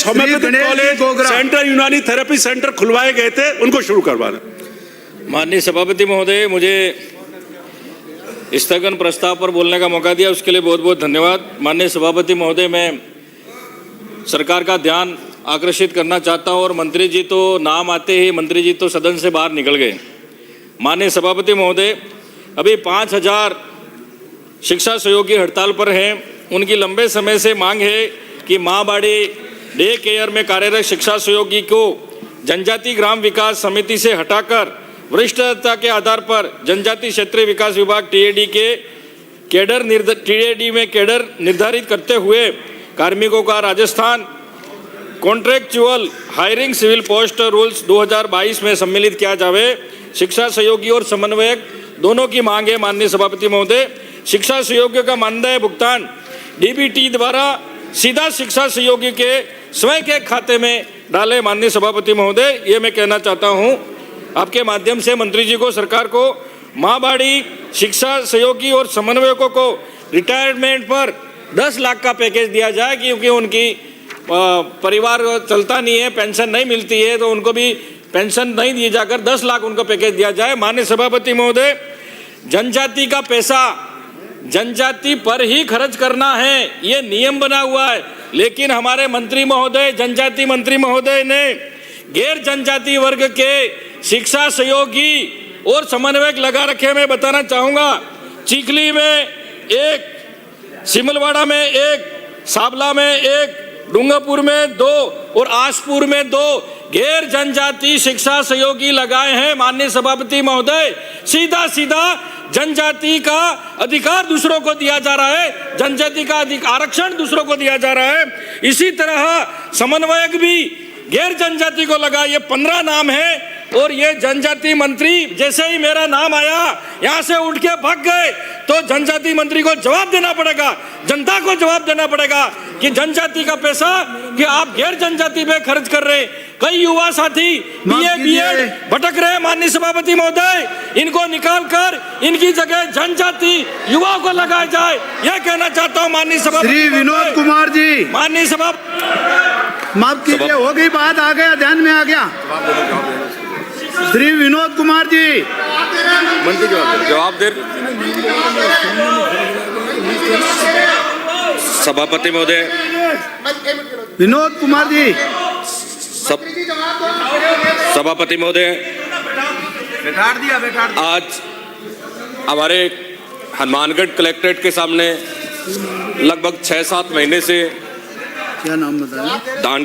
कुछ homeopathic college, centre, यूनानी therapy centre खुलवाए गए थे, उनको शुरू करवाना। माननीय सभापति महोदय, मुझे स्थगन प्रस्ताव पर बोलने का मौका दिया, उसके लिए बहुत बहुत धन्यवाद। माननीय सभापति महोदय, मैं सरकार का ध्यान आकर्षित करना चाहता हूं और मंत्री जी तो नाम आते ही मंत्री जी तो सदन से बाहर निकल गए। माननीय सभापति महोदय, अभी 5000 शिक्षा सहयोगी हड़ताल पर हैं। उनकी लंबे समय से मांग है कि माँ बाड़ी डे केयर में कार्यरत शिक्षा सहयोगी को जनजाति ग्राम विकास समिति से हटाकर वरिष्ठता के आधार पर जनजाति क्षेत्रीय विकास विभाग टीएडी में कैडर निर्धारित करते हुए कार्मिकों का Rajasthan contractual hiring civil post rules 2022 में सम्मिलित किया जावे। शिक्षा सहयोगी और समन्वयक दोनों की मांग है। माननीय सभापति महोदय, शिक्षा सहयोगियों का मानदेय भुगतान डीबीटी द्वारा सीधा शिक्षा सहयोगी के स्वयं के खाते में डाले। माननीय सभापति महोदय, ये मैं कहना चाहता हूँ आपके माध्यम से मंत्री जी को, सरकार को, माँ बाड़ी शिक्षा सहयोगी और समन्वयकों को रिटायरमेंट पर 10 लाख का पैकेज दिया जाए, क्योंकि उनकी परिवार चलता नहीं है, पेंशन नहीं मिलती है, तो उनको भी पेंशन नहीं दी जाकर 10 लाख उनको पैकेज दिया जाए। माननीय सभापति महोदय, जनजाति का पैसा जनजाति पर ही खर्च करना है, ये नियम बना हुआ है, लेकिन हमारे मंत्री महोदय, जनजाति मंत्री महोदय ने गैर जनजाति वर्ग के शिक्षा सहयोगी और समन्वयक लगा रखे। मैं बताना चाहूँगा, चिखली में 1, सिमलवाड़ा में 1, साबला में 1, डूंगरपुर में 2 और आसपुर में 2 गैर जनजाति शिक्षा सहयोगी लगाए हैं। माननीय सभापति महोदय, सीधा सीधा जनजाति का अधिकार दूसरों को दिया जा रहा है, जनजाति का आरक्षण दूसरों को दिया जा रहा है। इसी तरह समन्वयक भी गैर जनजाति को लगा। ये 15 नाम है और ये जनजाति मंत्री जैसे ही मेरा नाम आया यहाँ से उठ के भाग गए, तो जनजाति मंत्री को जवाब देना पड़ेगा, जनता को जवाब देना पड़ेगा कि जनजाति का पैसा कि आप गैर जनजाति पे खर्च कर रहे। कई युवा साथी बीएड भटक रहे। माननीय सभापति महोदय, इनको निकाल कर इनकी जगह जनजाति युवाओं को लगाया जाए, यह कहना चाहता हूँ। माननीय सभापति श्री विनोद कुमार जी, माननीय सभा माफ कीजिए, हो गई बात, आ गया, ध्यान में आ गया। श्री विनोद कुमार जी, मंत्री जवाब दे। सभापति महोदय, विनोद कुमार जी, सभापति महोदय, आज हमारे हनुमानगढ़ कलेक्ट्रेट के सामने लगभग 6-7 महीने से क्या नाम बताया? दान